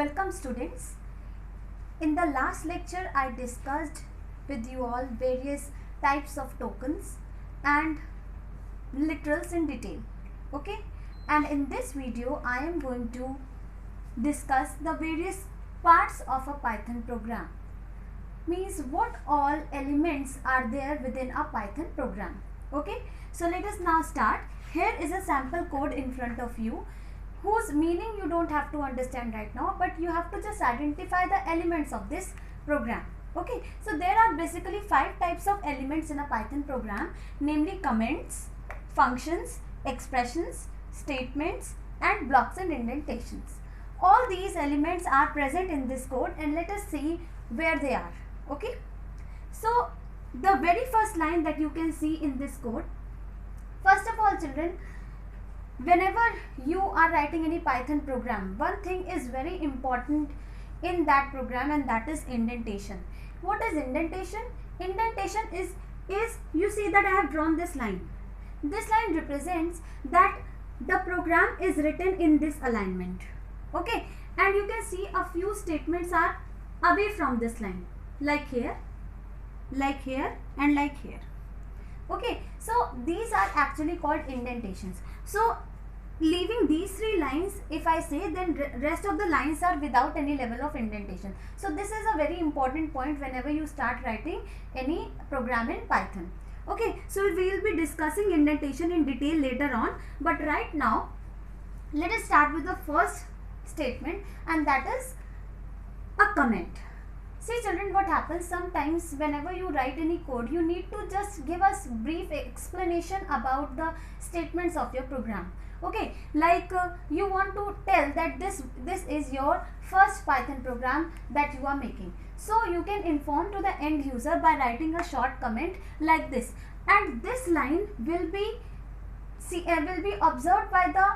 Welcome students. In the last lecture I discussed with you all various types of tokens and literals in detail. Okay, and in this video I am going to discuss the various parts of a Python program. Means what all elements are there within a Python program. Okay, so let us now start. Here is a sample code in front of you whose meaning you don't have to understand right now, but you have to just identify the elements of this program. Okay, so there are basically 5 types of elements in a Python program, namely comments, functions, expressions, statements, and blocks and indentations. All these elements are present in this code, and let us see where they are. Okay, so the very first line that you can see in this code, first of all children, whenever you are writing any Python program, one thing is very important in that program, and that is indentation. What is indentation? Indentation is you see that I have drawn this line. This line represents that the program is written in this alignment. Okay, and you can see a few statements are away from this line, like here, and like here. Okay, so these are actually called indentations. So leaving these 3 lines, if I say, then rest of the lines are without any level of indentation. So this is a very important point whenever you start writing any program in Python. Okay, so we will be discussing indentation in detail later on, but right now let us start with the first statement, and that is a comment. See children, what happens sometimes whenever you write any code, you need to just give us brief explanation about the statements of your program. Okay, like you want to tell that this is your first Python program that you are making. So you can inform to the end user by writing a short comment like this, and this line will be observed by the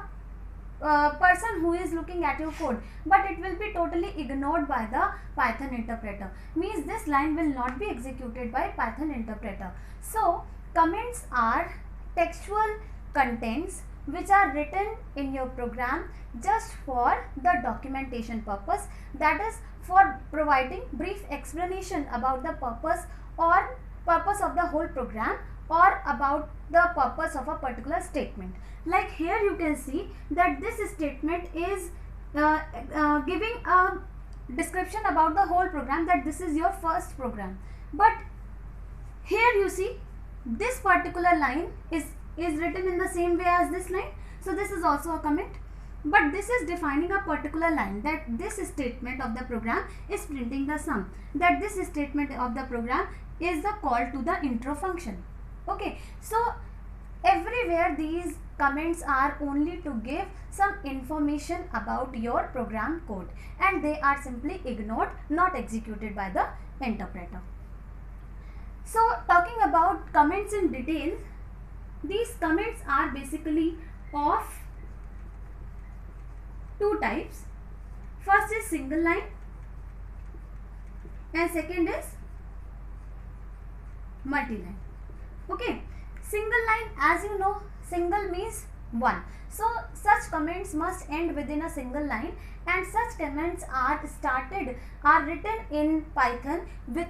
person who is looking at your code, but it will be totally ignored by the Python interpreter. Means this line will not be executed by Python interpreter. So comments are textual contents which are written in your program just for the documentation purpose, that is for providing brief explanation about the purpose of the whole program, or about the purpose of a particular statement. Like here you can see that this statement is giving a description about the whole program, that this is your first program. But here you see this particular line is written in the same way as this line. So this is also a comment, but this is defining a particular line, that this statement of the program is printing the sum, that this statement of the program is the call to the intro function. Okay, so everywhere these comments are only to give some information about your program code, and they are simply ignored, not executed by the interpreter. So talking about comments in detail, these comments are basically of 2 types. First is single line, and second is multi-line. Okay, single line, as you know, single means 1. So such comments must end within a single line, and such comments are written in Python with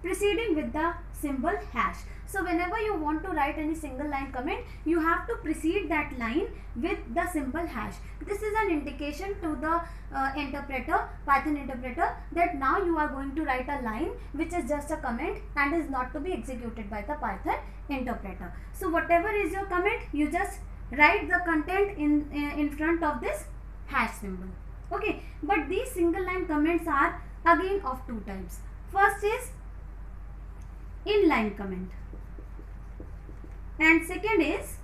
preceding with the symbol hash. So whenever you want to write any single line comment, you have to precede that line with the symbol hash. This is an indication to the Python interpreter, that now you are going to write a line which is just a comment and is not to be executed by the Python interpreter. So whatever is your comment, you just write the content in front of this hash symbol. Okay, but these single line comments are again of 2 types. First is inline comment, and second is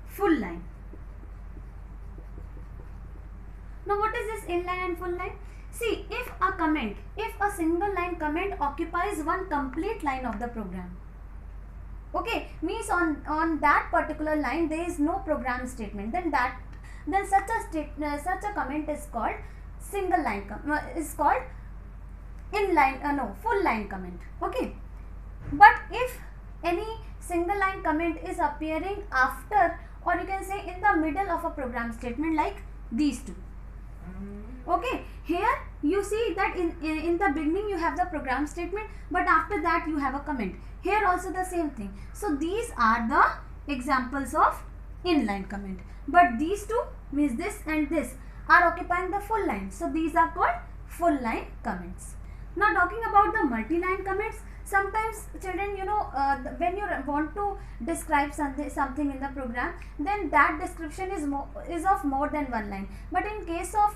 full line. Now what is this inline and full line? See, if a single line comment occupies one complete line of the program, okay, means on that particular line there is no program statement, then such a comment is called single line is called full line comment. Okay, but if any single line comment is appearing after, or you can say in the middle of a program statement, like these two, Okay, here you see that in the beginning you have the program statement, but after that you have a comment. Here also the same thing. So these are the examples of inline comment, but these two, means this and this, are occupying the full line. So these are called full line comments. Now talking about the multi-line comments, sometimes children, when you want to describe something in the program, then that description is of more than one line. But in case of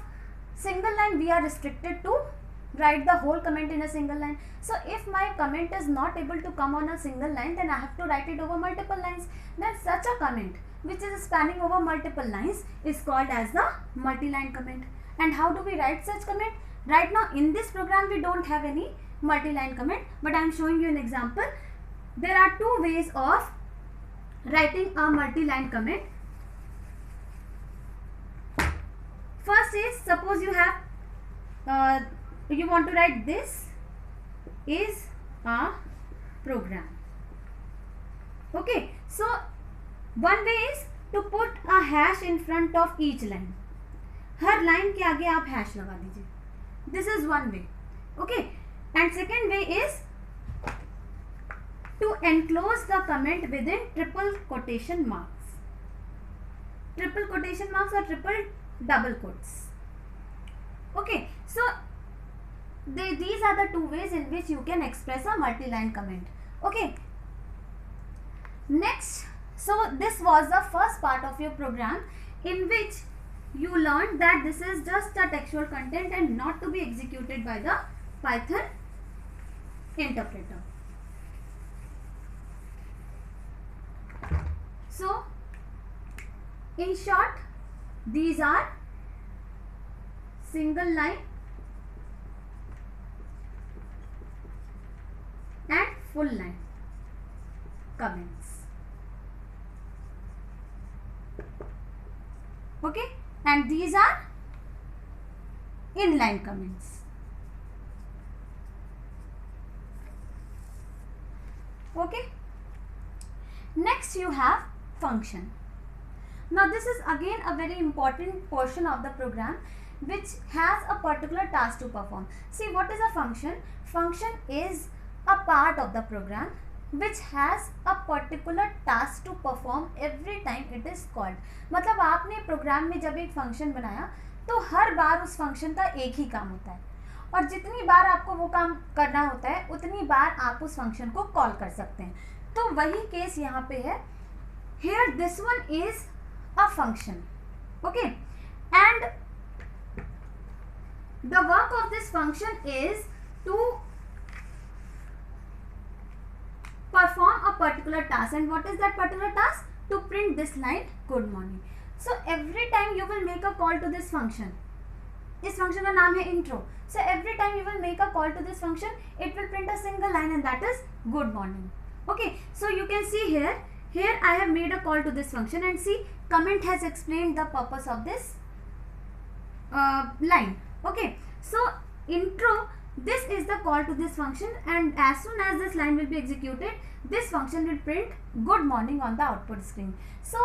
single line, we are restricted to write the whole comment in a single line. So if my comment is not able to come on a single line, then I have to write it over multiple lines. Then such a comment which is spanning over multiple lines is called as the multi-line comment. And how do we write such comment? Right now in this program we don't have any multi-line comment, but I am showing you an example. There are two ways of writing a multi-line comment. First is, suppose you have you want to write this is a program. Okay, so one way is to put a hash in front of each line. Her line के आगे आप hash लगा दीजिए. This is one way. Okay, and second way is to enclose the comment within triple quotation marks. Triple quotation marks or triple double quotes. Okay, so these are the two ways in which you can express a multi-line comment. Okay, next, so this was the first part of your program in which you learned that this is just a textual content and not to be executed by the Python interpreter. So in short, these are single line and full line comments. Okay, and these are inline comments. Okay, next you have function. Now this is again a very important portion of the program which has a particular task to perform. See, what is a function? Function is a part of the program which has a particular task to perform every time it is called. मतलब आपने programme में जब एक function बनाया तो हर बार उस function का एक ही काम होता है, और जितनी बार आपको वो काम करना होता है उतनी बार आप उस फंक्शन को कॉल कर सकते हैं. तो वही केस यहाँ पे है. Here this one is a function. Okay, and the work of this function is to perform a particular task. And what is that particular task? To print this line, good morning. So every time you will make a call to this function. इस function का नाम है intro. So every time you will make a call to this function, it will print a single line, and that is good morning. Okay, so you can see here I have made a call to this function, and see, comment has explained the purpose of this line. Okay, so intro, this is the call to this function, and as soon as this line will be executed, this function will print good morning on the output screen. So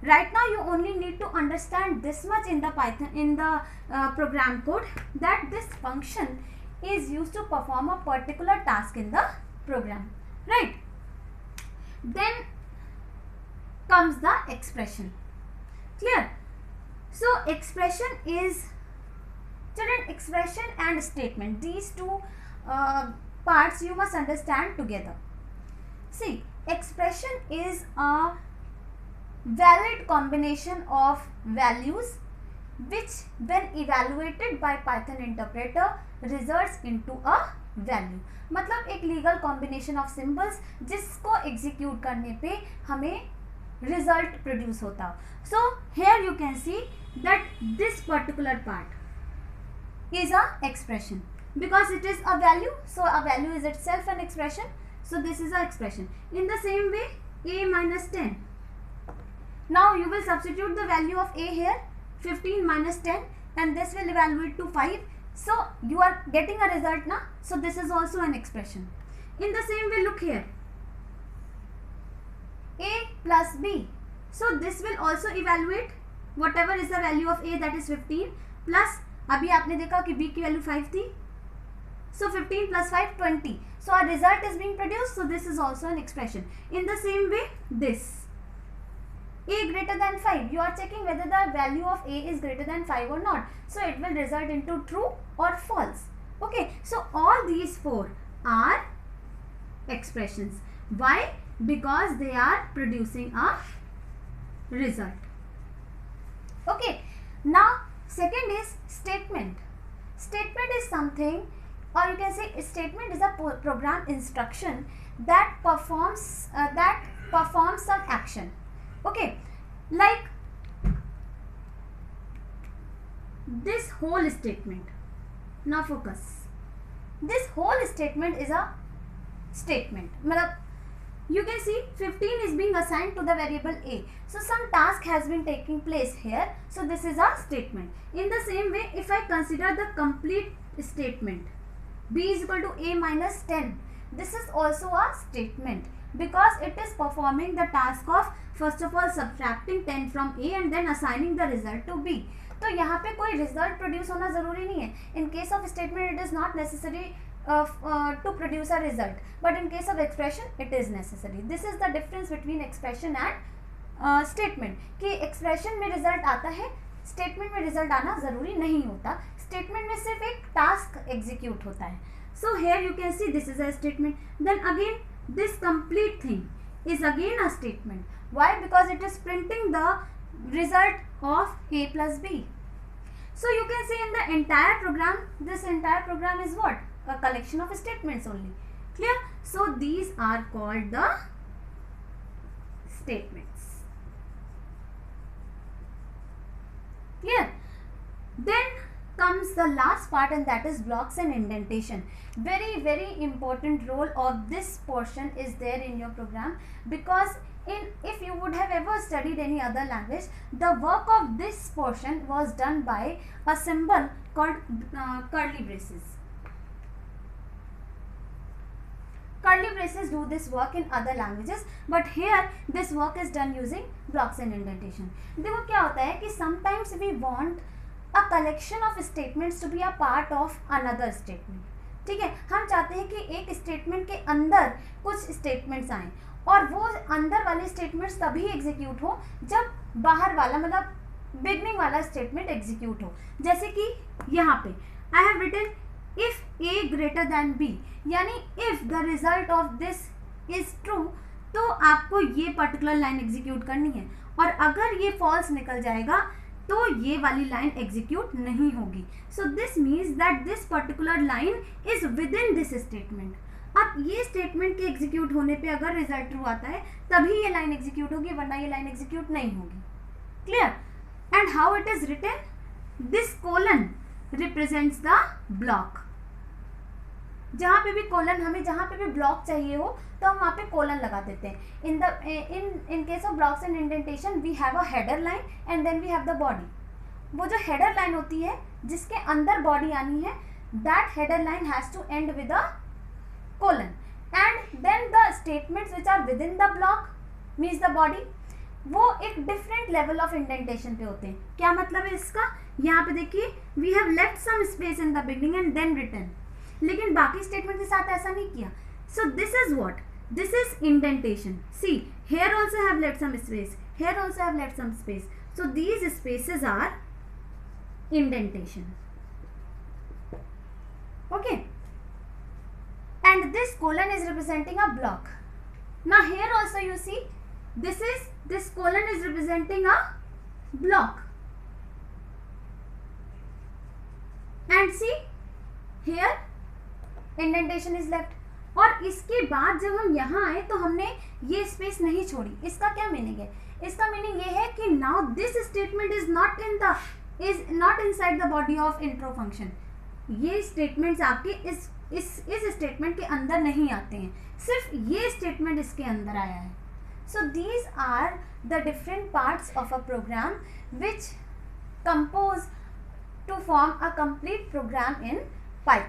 right now you only need to understand this much in the Python, in the program code, that this function is used to perform a particular task in the program, right? Then comes the expression. Clear? So expression is, children, expression and statement, these two parts you must understand together. See, expression is a valid combination of values which, when evaluated by Python interpreter, results into a value. मतलब एक legal combination of symbols जिसको execute करने पे हमें result produce होता. So here you can see that this particular part is a expression because it is a value. So a value is itself an expression. So this is a expression. In the same way, a minus 10. Now you will substitute the value of a here, 15 minus 10, and this will evaluate to 5. So you are getting a result now. So this is also an expression. In the same way, look here, a plus b. So this will also evaluate whatever is the value of a, that is 15, plus अभी आपने देखा कि b की value 5 थी, so 15 plus 5 20, so our result is being produced, so this is also an expression. In the same way, this a greater than 5, you are checking whether the value of a is greater than 5 or not, so it will result into true or false. Okay, so all these four are expressions. Why? Because they are producing a result. Okay, now second is statement. Statement is something, or you can say statement is a program instruction that performs some action. Okay, like this whole statement. Now focus. This whole statement is a statement. मतलब you can see 15 is being assigned to the variable a, so some task has been taking place here, so this is a statement. In the same way, if I consider the complete statement, b is equal to a minus 10, this is also a statement because it is performing the task of first of all subtracting 10 from a and then assigning the result to b. तो यहाँ पे कोई result produce होना जरूरी नहीं है. इन case of statement it is not necessary to produce a result, but in case of expression it is necessary. This is the difference between expression and statement, कि expression में result आता है, statement में result आना ज़रूरी नहीं होता. statement में सिर्फ एक task execute होता है. So here you can see this is a statement. Then again this complete thing is again a statement. Why? Because it is printing the result of a plus b. So you can see in the entire program, this entire program is what? A collection of statements only. Clear? So these are called the statements. Clear? Then comes the last part, and that is blocks and indentation. Very important role of this portion is there in your program, because if you would have ever studied any other language, the work of this portion was done by a symbol called curly braces. Curly braces do this work in other languages, but here this work is done using blocks and indentation. देखो क्या होता है कि sometimes we want a collection of statements to be a part of another statement. ठीक है, हम चाहते हैं कि एक स्टेटमेंट के अंदर कुछ स्टेटमेंट्स आएँ, और वो अंदर वाले स्टेटमेंट्स तभी एग्जीक्यूट हो जब बाहर वाला मतलब बिगनिंग वाला स्टेटमेंट एग्जीक्यूट हो. जैसे कि यहाँ पे I have written if a greater than b, यानी if the result of this is true, तो आपको ये पर्टिकुलर लाइन एग्जीक्यूट करनी है, और अगर ये फॉल्स निकल जाएगा तो ये वाली लाइन एग्जीक्यूट नहीं होगी. So this means that this particular line is with in this statement. अब ये स्टेटमेंट के एग्जीक्यूट होने पे अगर रिजल्ट ट्रू आता है तभी ये लाइन एग्जीक्यूट होगी, वरना ये लाइन एग्जीक्यूट नहीं होगी. Clear? And how it is written? This colon represents the block. जहाँ पे भी कोलन, हमें जहाँ पे भी ब्लॉक चाहिए हो तो हम वहाँ पे कोलन लगा देते हैं. In case of blocks and indentation we have a header line and then we have the body. वो जो हेडर लाइन होती है जिसके अंदर बॉडी आनी है, that header line has to end with a colon, and then the statements which are within the block means the body, वो एक डिफरेंट लेवल ऑफ इंडेंटेशन पे होते हैं. क्या मतलब है इसका? यहाँ पे देखिए we have left some space in the beginning and then written, लेकिन बाकी स्टेटमेंट के साथ ऐसा नहीं किया. So this is what? This is indentation. See here also have left some space, here also have left some space, so these spaces are indentation. Okay, and this colon is representing a block. Now here also you see this colon is representing a block, and see here indentation is left. और इसके बाद जब हम यहाँ आए तो हमने ये स्पेस नहीं छोड़ी. इसका क्या मीनिंग है? इसका मीनिंग ये है कि now this statement is not inside the body of intro function. ये स्टेटमेंट्स आपके इस स्टेटमेंट के अंदर नहीं आते हैं, सिर्फ ये स्टेटमेंट इसके अंदर आया है. So these are the different parts of a program which compose to form a complete program in Python.